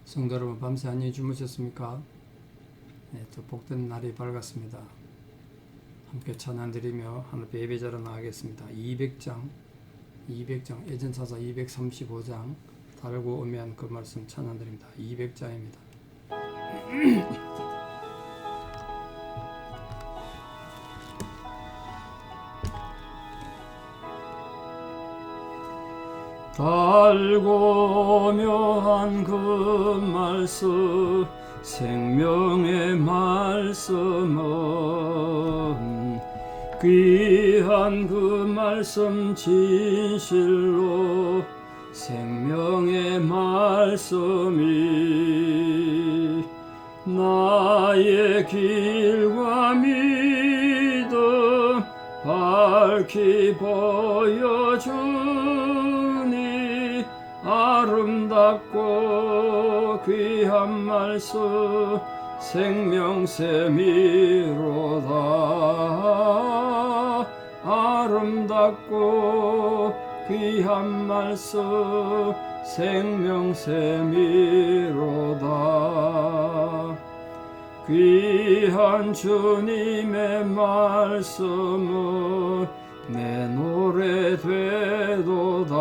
성도 여러분, 밤새 안녕히 주무셨습니까? 네, 또 복된 날이 밝았습니다. 함께 찬양드리며 하나님의 예배자로 나가겠습니다. 200장 예전사서 235장 달고 음미한 그 말씀 찬양드립니다. 200장입니다. 달고 묘한 그 말씀 생명의 말씀은 귀한 그 말씀 진실로 생명의 말씀이 나의 길과 믿음 밝히 보여주니 아름답고 귀한 말씀 생명샘이로다. 아름답고 귀한 말씀 생명샘이로다. 귀한 주님의 말씀은 내 노래 되도다.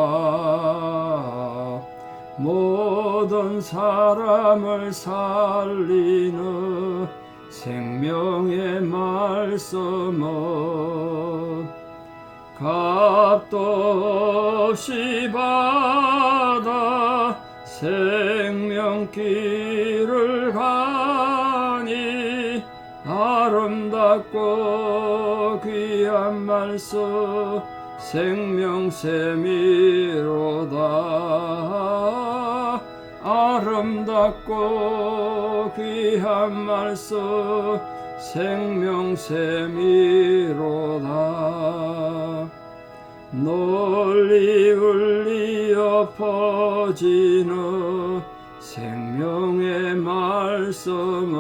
모든 사람을 살리는 생명의 말씀은 값도 없이 받아 생명길을 가니 아름답고 귀한 말씀 생명샘이로다. 아름답고 귀한 말씀 생명샘이로다. 널리 울리어 퍼지는 생명의 말씀은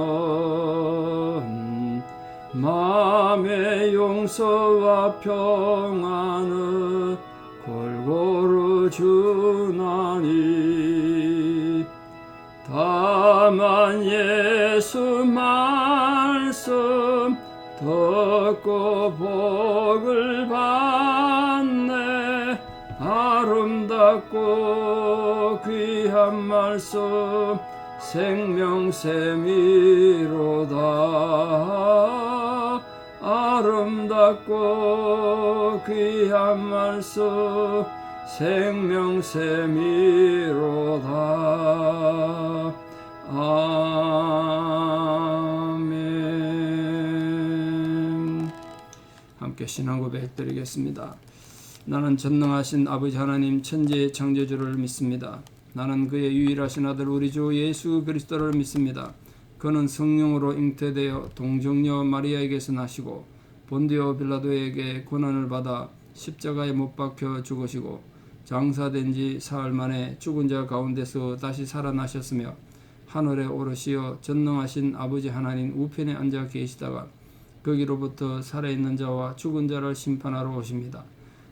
마음의 용서와 평안을 골고루 주나니 다만 예수 말씀 듣고 복을 받네. 아름답고 귀한 말씀 생명샘이로다. 아름답고 귀한 말씀 생명샘이로다. 아멘. 함께 신앙 고백 드리겠습니다. 나는 전능하신 아버지 하나님 천지의 창조주를 믿습니다. 나는 그의 유일하신 아들 우리 주 예수 그리스도를 믿습니다. 그는 성령으로 잉태되어 동정녀 마리아에게서 나시고 본디오 빌라도에게 고난을 받아 십자가에 못 박혀 죽으시고 장사된 지 사흘 만에 죽은 자 가운데서 다시 살아나셨으며 하늘에 오르시어 전능하신 아버지 하나님 우편에 앉아 계시다가 거기로부터 살아있는 자와 죽은 자를 심판하러 오십니다.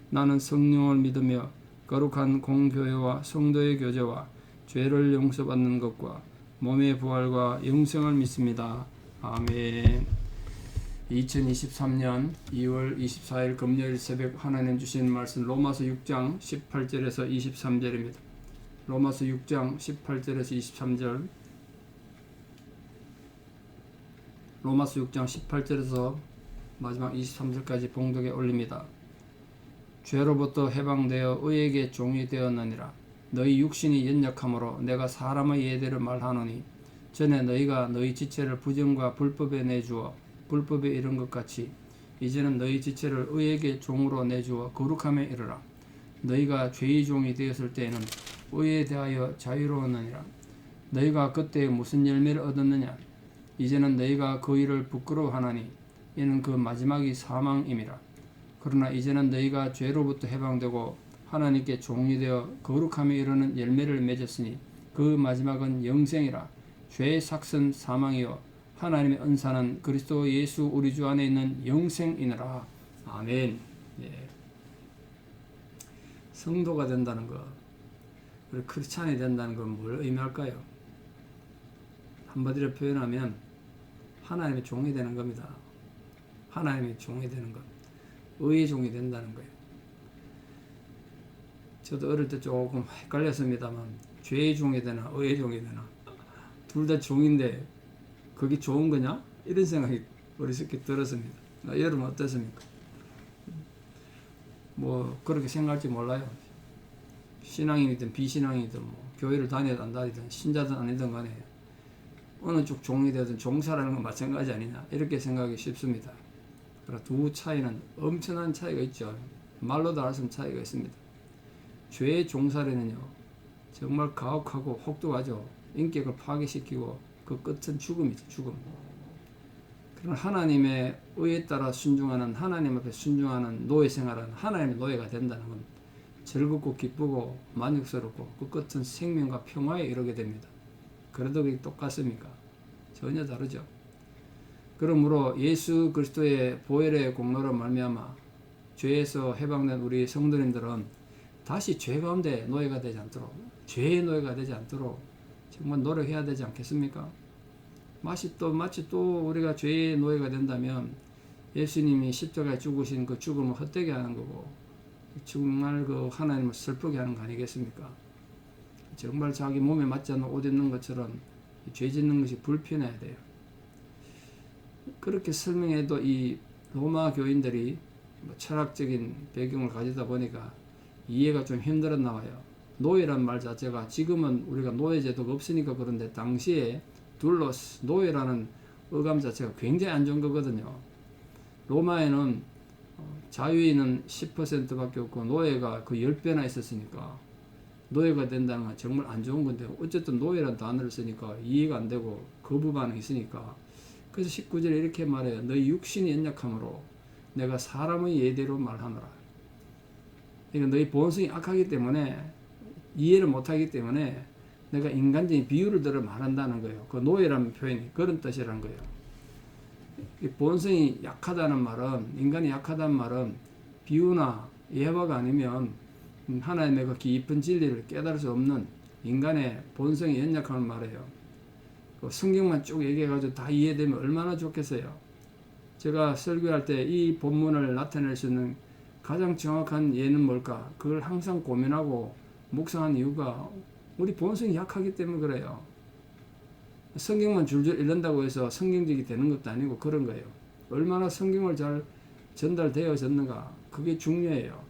나는 성령을 믿으며 거룩한 공교회와 성도의 교제와 죄를 용서받는 것과 몸의 부활과 영생을 믿습니다. 아멘. 2023년 2월 24일 금요일 새벽 하나님 주신 말씀 로마서 6장 18절에서 23절입니다. 로마서 6장 18절에서 23절. 로마서 6장 18절에서 마지막 23절까지 봉독에 올립니다. 죄로부터 해방되어 의에게 종이 되었느니라. 너희 육신이 연약함으로 내가 사람의 예대를 말하노니 전에 너희가 너희 지체를 부정과 불법에 내주어 불법에 이른 것 같이 이제는 너희 지체를 의에게 종으로 내주어 거룩함에 이르라. 너희가 죄의 종이 되었을 때에는 의에 대하여 자유로웠느니라. 너희가 그때 무슨 열매를 얻었느냐? 이제는 너희가 그 일을 부끄러워하나니 이는 그 마지막이 사망임이라. 그러나 이제는 너희가 죄로부터 해방되고 하나님께 종이 되어 거룩함에 이르는 열매를 맺었으니 그 마지막은 영생이라. 죄의 삭은 사망이요 하나님의 은사는 그리스도 예수 우리 주 안에 있는 영생이니라. 아멘. 예. 성도가 된다는 것, 크리스찬이 된다는 건 뭘 의미할까요? 한마디로 표현하면 하나님의 종이 되는 겁니다. 하나님의 종이 되는 것. 의의 종이 된다는 거예요. 저도 어릴 때 조금 헷갈렸습니다만 죄의 종이 되나 의의 종이 되나 둘 다 종인데 그게 좋은 거냐? 이런 생각이 어리석게 들었습니다. 여러분 어떻습니까? 뭐 그렇게 생각할지 몰라요. 신앙인이든 비신앙이든 뭐 교회를 다니든 안 다니든 신자든 아니든 간에 어느 쪽 종이 되든 종사라는 건 마찬가지 아니냐 이렇게 생각하기 쉽습니다. 그러나 두 차이는 엄청난 차이가 있죠. 말로도 알 수 없는 차이가 있습니다. 죄의 종살이는요 정말 가혹하고 혹독하죠. 인격을 파괴시키고 그 끝은 죽음이죠. 죽음. 그러나 하나님의 의에 따라 순종하는 하나님 앞에 순종하는 노예 생활은 하나님의 노예가 된다는 건 즐겁고 기쁘고 만족스럽고 그 끝은 생명과 평화에 이르게 됩니다. 그래도 그게 똑같습니까? 전혀 다르죠. 그러므로 예수 그리스도의 보혈의 공로로 말미암아 죄에서 해방된 우리 성도님들은 다시 죄 가운데 노예가 되지 않도록 죄의 노예가 되지 않도록 정말 노력해야 되지 않겠습니까? 마치 또 우리가 죄의 노예가 된다면 예수님이 십자가에 죽으신 그 죽음을 헛되게 하는 거고 정말 그 하나님을 슬프게 하는 거 아니겠습니까? 정말 자기 몸에 맞지 않는 옷 입는 것처럼 죄 짓는 것이 불편해야 돼요. 그렇게 설명해도 이 로마 교인들이 철학적인 배경을 가지다 보니까 이해가 좀 힘들었나 봐요. 노예란 말 자체가 지금은 우리가 노예제도가 없으니까 그런데 당시에 둘로스 노예라는 어감 자체가 굉장히 안 좋은 거거든요. 로마에는 자유인은 10%밖에 없고 노예가 그 10배나 있었으니까 노예가 된다는 건 정말 안 좋은 건데 어쨌든 노예라는 단어를 쓰니까 이해가 안 되고 거부 반응이 있으니까 그래서 19절에 이렇게 말해요. 너희 육신이 연약함으로 내가 사람의 예대로 말하노라. 그러니까 너희 본성이 악하기 때문에 이해를 못하기 때문에 내가 인간적인 비유를 들어 말한다는 거예요. 그 노예라는 표현이 그런 뜻이라는 거예요. 본성이 약하다는 말은 인간이 약하다는 말은 비유나 예화가 아니면 하나님의 그 깊은 진리를 깨달을 수 없는 인간의 본성이 연약함을 말해요. 그 성경만 쭉 얘기해가지고 다 이해되면 얼마나 좋겠어요. 제가 설교할 때 이 본문을 나타낼 수 있는 가장 정확한 예는 뭘까? 그걸 항상 고민하고 묵상한 이유가 우리 본성이 약하기 때문에 그래요. 성경만 줄줄 읽는다고 해서 성경적이 되는 것도 아니고 그런 거예요. 얼마나 성경을 잘 전달되어졌는가 그게 중요해요.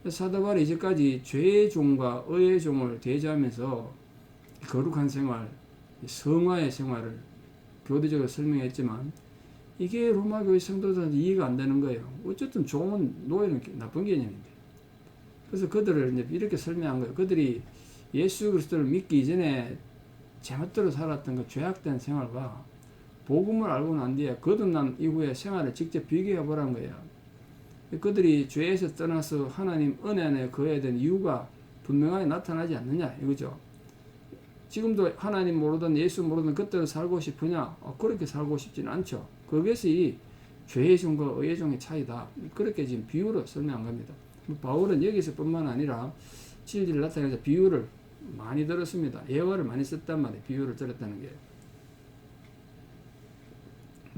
사도 바울이 이제까지 죄의 종과 의의 종을 대조하면서 거룩한 생활, 성화의 생활을 교리적으로 설명했지만 이게 로마 교회 성도들한테 이해가 안 되는 거예요. 어쨌든 종은 노예는 나쁜 개념인데. 그래서 그들을 이제 이렇게 설명한 거예요. 그들이 예수 그리스도를 믿기 이전에 제멋대로 살았던 그 죄악된 생활과 복음을 알고 난 뒤에 거듭난 이후의 생활을 직접 비교해 보라는 거예요. 그들이 죄에서 떠나서 하나님 은혜 안에 거해야 되는 이유가 분명하게 나타나지 않느냐 이거죠. 지금도 하나님 모르든 예수 모르든 그때로 살고 싶으냐? 그렇게 살고 싶지는 않죠. 그것이 죄의 종과 의의 종의 차이다. 그렇게 지금 비유로 설명한 겁니다. 바울은 여기서 뿐만 아니라 진리를 나타내서 비유를 많이 들었습니다. 예화를 많이 썼단 말이에요. 비유를 들었다는 게.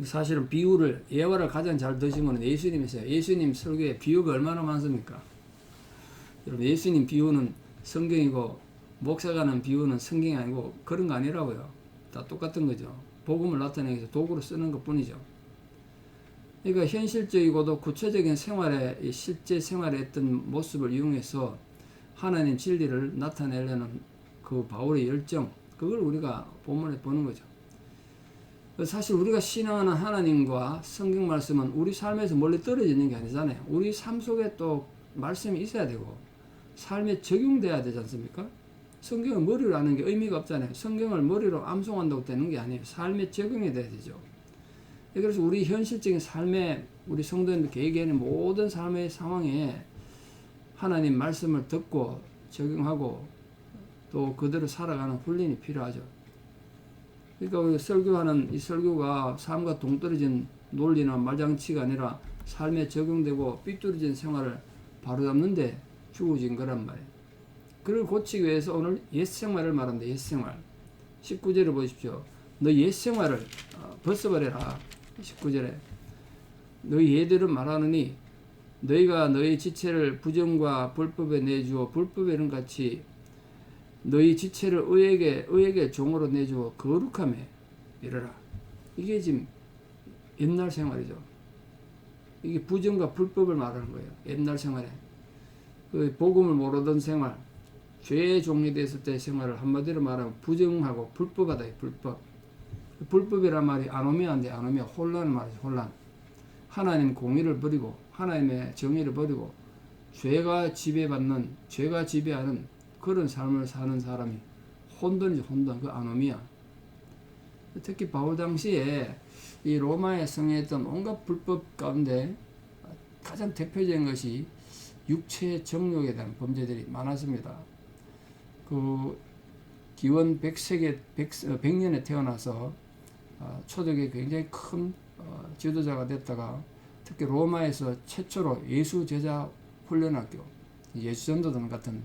사실은 비유를, 예화를 가장 잘 드신 거는 예수님이세요. 예수님 설교에 비유가 얼마나 많습니까? 여러분, 예수님 비유는 성경이고, 목사가 하는 비유는 성경이 아니고 그런 거 아니라고요. 다 똑같은 거죠. 복음을 나타내기 위해서 도구로 쓰는 것 뿐이죠. 그러니까 현실적이고도 구체적인 생활에, 실제 생활에 했던 모습을 이용해서 하나님 진리를 나타내려는 그 바울의 열정, 그걸 우리가 본문에 보는 거죠. 사실 우리가 신앙하는 하나님과 성경 말씀은 우리 삶에서 멀리 떨어지는 게 아니잖아요. 우리 삶 속에 또 말씀이 있어야 되고 삶에 적용돼야 되지 않습니까? 성경을 머리로 아는 게 의미가 없잖아요. 성경을 머리로 암송한다고 되는 게 아니에요. 삶에 적용이 돼야 되죠. 그래서 우리 현실적인 삶에 우리 성도님들 개개인의 모든 삶의 상황에 하나님 말씀을 듣고 적용하고 또 그대로 살아가는 훈련이 필요하죠. 그러니까 우리 설교하는 이 설교가 삶과 동떨어진 논리나 말장치가 아니라 삶에 적용되고 삐뚤어진 생활을 바로잡는데 주어진 거란 말이에요. 그를 고치기 위해서 오늘 옛생활을 말합니다. 옛생활. 19절을 보십시오. 너희 옛 생활을 벗어버려라. 19절에 너희 예들은 말하느니 너희가 너희 지체를 부정과 불법에 내주어 불법에 이런 같이 너희 지체를 의에게 종으로 내주어 거룩함에 이르라. 이게 지금 옛날 생활이죠. 이게 부정과 불법을 말하는 거예요. 옛날 생활에 그 복음을 모르던 생활, 죄의 종이 됐을 때 생활을 한마디로 말하면 부정하고 불법하다. 불법. 불법이란 말이 아노미아인데 아노미아 혼란 말이죠. 혼란. 하나님 공의를 버리고 하나님의 정의를 버리고 죄가 지배하는 그런 삶을 사는 사람이 혼돈이죠. 혼돈. 그 아노미아. 특히 바울 당시에 이 로마에 성행했던 온갖 불법 가운데 가장 대표적인 것이 육체 정욕에 대한 범죄들이 많았습니다. 그 기원 100년에 태어나서 초대교회 굉장히 큰 지도자가 됐다가 특히 로마에서 최초로 예수 제자 훈련학교, 예수전도단 같은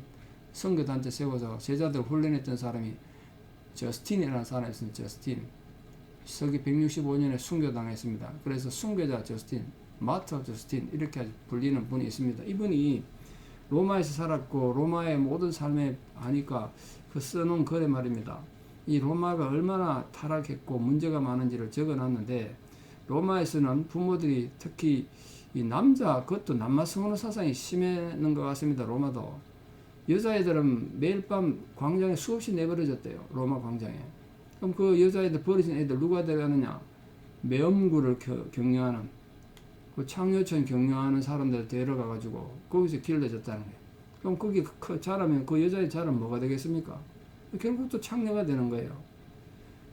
선교단체 세워서 제자들 훈련했던 사람이 저스틴이라는 사람이 있습니다. 저스틴. 서기 165년에 순교당했습니다. 그래서 순교자 저스틴, 마터 저스틴 이렇게 불리는 분이 있습니다. 이분이 로마에서 살았고 로마의 모든 삶에 아니까 그 써놓은 글에 말입니다. 이 로마가 얼마나 타락했고 문제가 많은지를 적어놨는데 로마에서는 부모들이 특히 이 남자 그것도 남마성혼의 사상이 심했는 것 같습니다. 로마도 여자애들은 매일 밤 광장에 수없이 내버려졌대요. 로마 광장에. 그럼 그 여자애들 버려진 애들 누가 데려가느냐? 매음구를 경영하는 그 창녀촌 경영하는 사람들 데려가가지고 거기서 길러졌다는 거예요. 그럼 거기 자라면 그 여자의 자라면 뭐가 되겠습니까? 결국 또 창녀가 되는 거예요.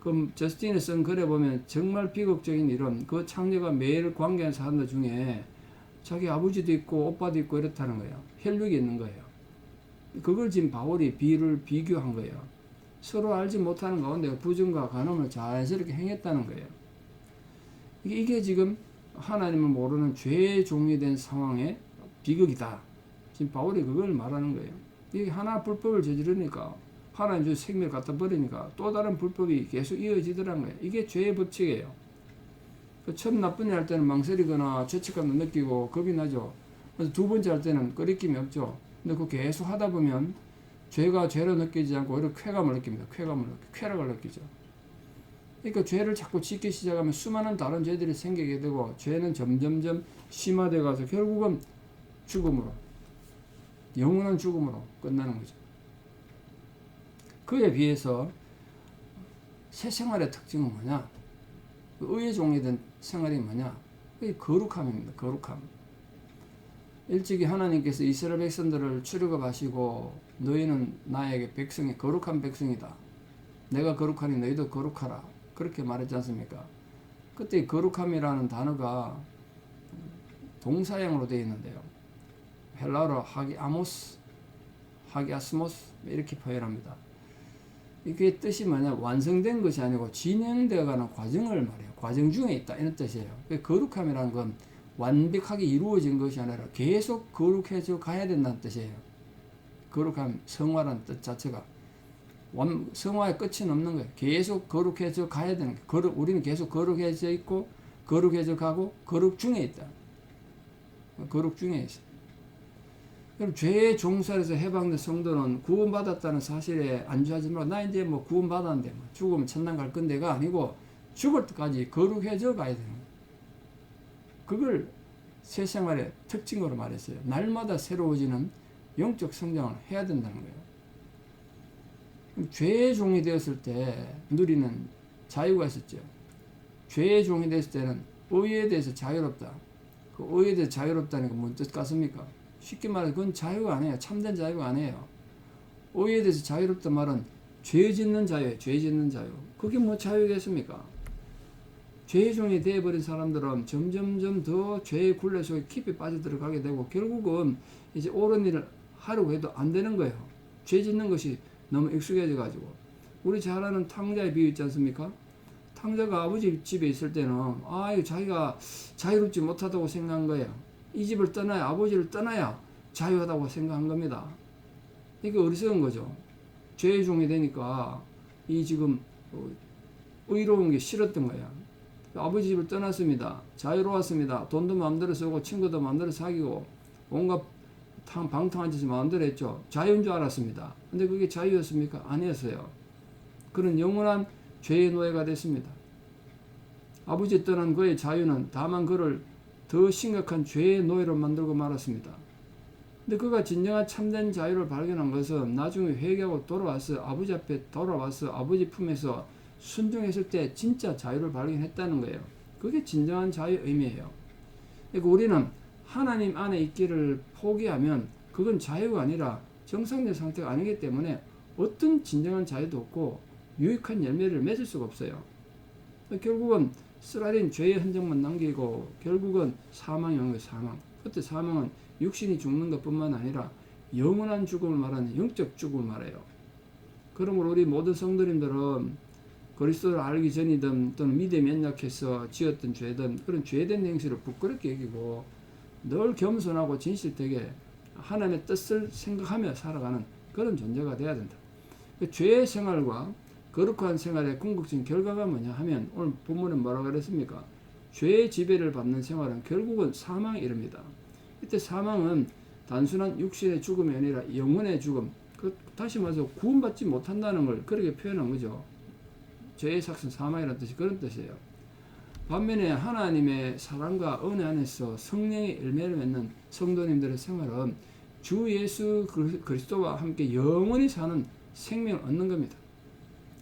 그럼 저스틴이 쓴 글에 보면 정말 비극적인 이론, 그 창녀가 매일 관계하는 사람들 중에 자기 아버지도 있고 오빠도 있고 이렇다는 거예요. 혈육이 있는 거예요. 그걸 지금 바울이 비교한 거예요. 서로 알지 못하는 가운데 부정과 간음을 자연스럽게 행했다는 거예요. 이게 지금 하나님을 모르는 죄의 종이 된 상황의 비극이다. 지금 바울이 그걸 말하는 거예요. 이게 하나 불법을 저지르니까 하나님 주 생명을 갖다 버리니까 또 다른 불법이 계속 이어지더란 거예요. 이게 죄의 법칙이에요. 처음 나쁜 일 할 때는 망설이거나 죄책감도 느끼고 겁이 나죠. 그래서 두 번째 할 때는 꺼리낌이 없죠. 근데 그 계속 하다 보면 죄가 죄로 느끼지 않고 오히려 쾌감을 느낍니다. 쾌락을 느끼죠. 그러니까 죄를 자꾸 짓기 시작하면 수많은 다른 죄들이 생기게 되고 죄는 점점점 심화되어 가서 결국은 죽음으로, 영원한 죽음으로 끝나는 거죠. 그에 비해서 새 생활의 특징은 뭐냐? 의의 종이 된 생활이 뭐냐? 그게 거룩함입니다. 거룩함. 일찍이 하나님께서 이스라엘 백성들을 출애굽하시고 너희는 나에게 백성이 거룩한 백성이다. 내가 거룩하니 너희도 거룩하라. 그렇게 말했지 않습니까? 그때 거룩함이라는 단어가 동사형으로 되어 있는데요. 헬라어로 하기아모스, 하기아스모스 이렇게 표현합니다. 이게 뜻이 뭐냐? 완성된 것이 아니고 진행되어가는 과정을 말해요. 과정 중에 있다 이런 뜻이에요. 거룩함이라는 건 완벽하게 이루어진 것이 아니라 계속 거룩해져 가야 된다는 뜻이에요. 거룩함, 성화라는 뜻 자체가 성화의 끝이 없는 거예요. 계속 거룩해져 가야 되는 거예요. 우리는 계속 거룩해져 있고 거룩해져 가고 거룩 중에 있다. 거룩 중에 있어요. 그럼 죄의 종살에서 해방된 성도는 구원받았다는 사실에 안주하지 말고 나 이제 뭐 구원받았는데 뭐 죽으면 천당 갈 건데가 아니고 죽을 때까지 거룩해져 가야 되는 거예요. 그걸 새 생활의 특징으로 말했어요. 날마다 새로워지는 영적 성장을 해야 된다는 거예요. 죄의 종이 되었을 때 누리는 자유가 있었죠. 죄의 종이 됐을 때는 의에 대해서 자유롭다. 그 의에 대해서 자유롭다는 건 뭔 뜻 같습니까? 쉽게 말해 그건 자유가 아니에요. 참된 자유가 아니에요. 의에 대해서 자유롭다 말은 죄 짓는 자유예요. 죄 짓는 자유. 그게 뭐 자유겠습니까? 죄의 종이 되어버린 사람들은 점점점 더 죄의 굴레 속에 깊이 빠져들어가게 되고 결국은 이제 옳은 일을 하려고 해도 안 되는 거예요. 죄 짓는 것이 너무 익숙해져 가지고. 우리 잘 아는 탕자의 비유 있지 않습니까? 탕자가 아버지 집에 있을 때는 이거 자기가 자유롭지 못하다고 생각한 거예요. 이 집을 떠나야, 아버지를 떠나야 자유하다고 생각한 겁니다. 이게 어리석은 거죠. 죄의 종이 되니까 이 지금 의로운 게 싫었던 거야. 아버지 집을 떠났습니다. 자유로웠습니다. 돈도 마음대로 쓰고 친구도 마음대로 사귀고 온갖 방탕한 짓을 마음대로 했죠. 자유인 줄 알았습니다. 근데 그게 자유였습니까? 아니었어요. 그런 영원한 죄의 노예가 됐습니다. 아버지 떠난 그의 자유는 다만 그를 더 심각한 죄의 노예로 만들고 말았습니다. 근데 그가 진정한 참된 자유를 발견한 것은 나중에 회개하고 돌아와서 아버지 앞에 돌아와서 아버지 품에서 순종했을 때 진짜 자유를 발견했다는 거예요. 그게 진정한 자유의 의미예요. 그러니까 우리는 하나님 안에 있기를 포기하면 그건 자유가 아니라 정상적 상태가 아니기 때문에 어떤 진정한 자유도 없고 유익한 열매를 맺을 수가 없어요. 결국은 쓰라린 죄의 흔적만 남기고 결국은 사망이 오는 거예요. 사망. 그때 사망은 육신이 죽는 것뿐만 아니라 영원한 죽음을 말하는 영적 죽음을 말해요. 그러므로 우리 모든 성도님들은 그리스도를 알기 전이든 또는 믿음이 연약해서 지었던 죄든 그런 죄된 행실을 부끄럽게 여기고 늘 겸손하고 진실되게 하나님의 뜻을 생각하며 살아가는 그런 존재가 되어야 된다. 죄의 생활과 거룩한 생활의 궁극적인 결과가 뭐냐 하면 오늘 본문에 뭐라고 그랬습니까? 죄의 지배를 받는 생활은 결국은 사망에 이릅니다. 이때 사망은 단순한 육신의 죽음이 아니라 영혼의 죽음, 다시 말해서 구원받지 못한다는 걸 그렇게 표현한 거죠. 죄의 삭은 사망이라는 뜻이 그런 뜻이에요. 반면에 하나님의 사랑과 은혜 안에서 성령의 열매를 맺는 성도님들의 생활은 주 예수 그리스도와 함께 영원히 사는 생명을 얻는 겁니다.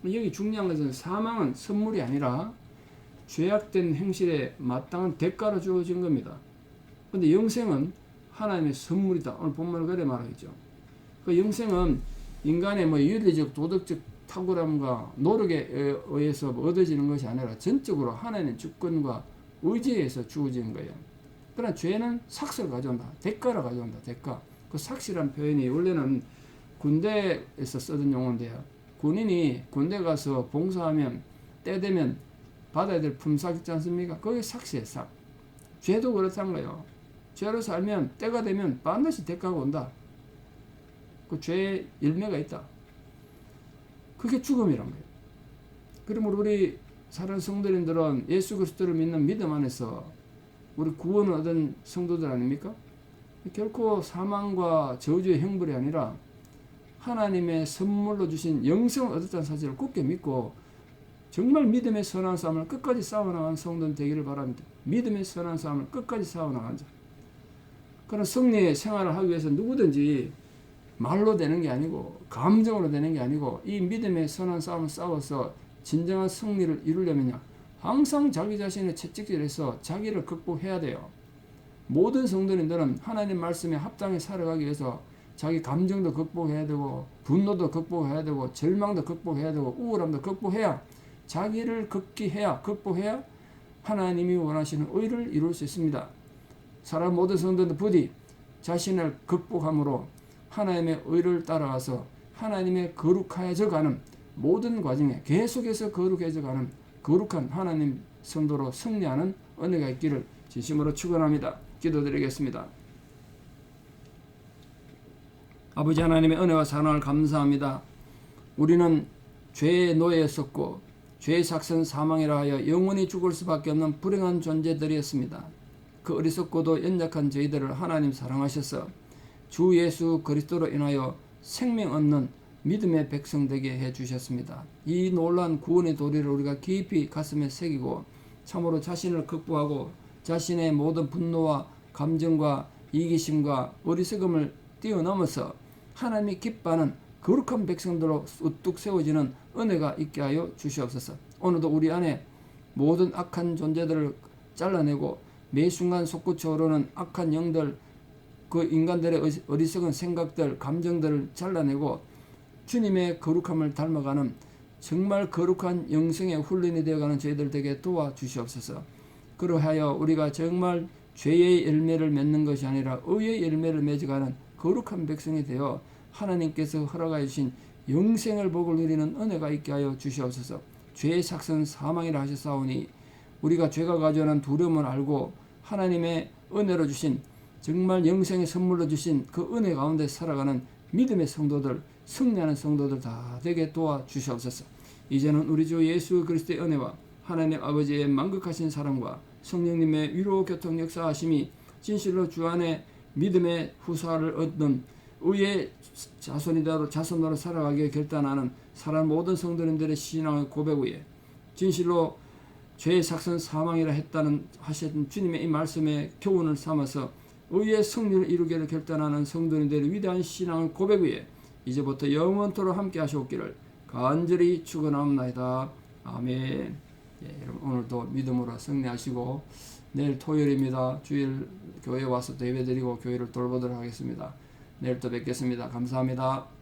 여기 중요한 것은 사망은 선물이 아니라 죄악된 행실에 마땅한 대가로 주어진 겁니다. 그런데 영생은 하나님의 선물이다. 오늘 본문을 그래 말하겠죠. 그 영생은 인간의 윤리적 도덕적 탁월함과 노력에 의해서 얻어지는 것이 아니라 전적으로 하나님의 주권과 의지에 의해서 주어지는 거예요. 그러나 죄는 삭스를 가져온다. 대가를 가져온다. 대가. 그 삭시란 표현이 원래는 군대에서 쓰던 용어인데요. 군인이 군대 가서 봉사하면 때 되면 받아야 될 품삯 있지 않습니까? 그게 삭시예요. 삭. 죄도 그렇다는 거예요. 죄로 살면 때가 되면 반드시 대가가 온다. 그 죄의 열매가 있다. 그게 죽음이란 거예요. 그러므로 우리 사랑하는 성도님들은 예수 그리스도를 믿는 믿음 안에서 우리 구원을 얻은 성도들 아닙니까? 결코 사망과 저주의 형벌이 아니라 하나님의 선물로 주신 영생을 얻었다는 사실을 굳게 믿고 정말 믿음의 선한 싸움을 끝까지 싸워나가는 성도는 되기를 바랍니다. 믿음의 선한 싸움을 끝까지 싸워나가는 자. 그런 승리의 생활을 하기 위해서 누구든지 말로 되는 게 아니고 감정으로 되는 게 아니고 이 믿음의 선한 싸움을 싸워서 진정한 승리를 이루려면요. 항상 자기 자신의 채찍질해서 자기를 극복해야 돼요. 모든 성도님들은 하나님 말씀에 합당히 살아가기 위해서 자기 감정도 극복해야 되고 분노도 극복해야 되고 절망도 극복해야 되고 우울함도 극복해야 자기를 극복해야 하나님이 원하시는 의를 이룰 수 있습니다. 사람 모든 성도들 부디 자신을 극복함으로 하나님의 의를 따라가서 하나님의 거룩해져 가는 모든 과정에 계속해서 거룩해져 가는 거룩한 하나님 성도로 승리하는 은혜가 있기를 진심으로 축원합니다. 기도드리겠습니다. 아버지 하나님의 은혜와 사랑을 감사합니다. 우리는 죄의 노예였었고 죄의 삭선 사망이라 하여 영원히 죽을 수밖에 없는 불행한 존재들이었습니다. 그 어리석고도 연약한 저희들을 하나님 사랑하셔서 주 예수 그리스도로 인하여 생명 얻는 믿음의 백성 되게 해주셨습니다. 이 놀라운 구원의 도리를 우리가 깊이 가슴에 새기고 참으로 자신을 극복하고 자신의 모든 분노와 감정과 이기심과 어리석음을 뛰어넘어서 하나님이 기뻐하는 거룩한 백성들로 우뚝 세워지는 은혜가 있게 하여 주시옵소서. 오늘도 우리 안에 모든 악한 존재들을 잘라내고 매 순간 솟구쳐 오르는 악한 영들, 그 인간들의 어리석은 생각들, 감정들을 잘라내고 주님의 거룩함을 닮아가는 정말 거룩한 영성의 훈련이 되어가는 저희들 되게 도와주시옵소서. 그러하여 우리가 정말 죄의 열매를 맺는 것이 아니라 의의 열매를 맺어가는 거룩한 백성이 되어 하나님께서 허락하여 주신 영생을 복을 누리는 은혜가 있게 하여 주시옵소서. 죄의 삭선 사망이라 하셨사오니 우리가 죄가 가져오는 두려움을 알고 하나님의 은혜로 주신 정말 영생의 선물로 주신 그 은혜 가운데 살아가는 믿음의 성도들, 승리하는 성도들 다 되게 도와주시옵소서. 이제는 우리 주 예수 그리스도의 은혜와 하나님 아버지의 만극하신 사랑과 성령님의 위로 교통 역사하심이 진실로 주 안에 믿음의 후사를 얻는 의의 자손으로 살아가기에 결단하는 사랑 모든 성도님들의 신앙의 고백 위에 진실로 죄의 삭선 사망이라 했다는 하신 주님의 이 말씀에 교훈을 삼아서 의의 승리를 이루기를 결단하는 성도님들의 위대한 신앙의 고백 위에 이제부터 영원토록 함께 하시옵기를 간절히 축원합니다. 아멘. 예, 여러분 오늘도 믿음으로 승리하시고 내일 토요일입니다. 주일 교회 와서 또 예배드리고 교회를 돌보도록 하겠습니다. 내일 또 뵙겠습니다. 감사합니다.